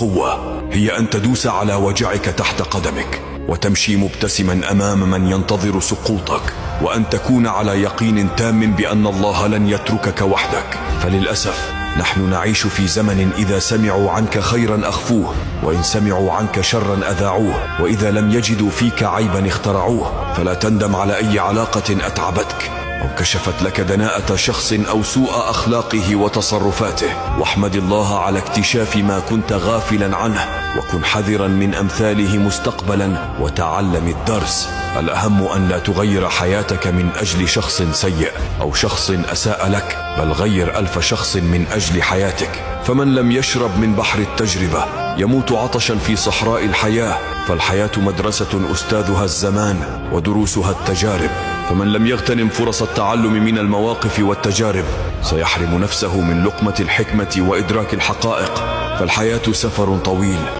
والقوة هي أن تدوس على وجعك تحت قدمك وتمشي مبتسما أمام من ينتظر سقوطك، وأن تكون على يقين تام بأن الله لن يتركك وحدك. فللأسف نحن نعيش في زمن إذا سمعوا عنك خيرا أخفوه، وإن سمعوا عنك شرا أذاعوه، وإذا لم يجدوا فيك عيبا اخترعوه. فلا تندم على أي علاقة أتعبتك أو كشفت لك دناءة شخص أو سوء أخلاقه وتصرفاته، واحمد الله على اكتشاف ما كنت غافلا عنه، وكن حذرا من أمثاله مستقبلا وتعلم الدرس. الأهم أن لا تغير حياتك من أجل شخص سيء أو شخص أساء لك، بل غير 1000 شخص من أجل حياتك. فمن لم يشرب من بحر التجربة يموت عطشا في صحراء الحياة، فالحياة مدرسة أستاذها الزمان ودروسها التجارب. فمن لم يغتنم فرص التعلم من المواقف والتجارب سيحرم نفسه من لقمة الحكمة وإدراك الحقائق. فالحياة سفر طويل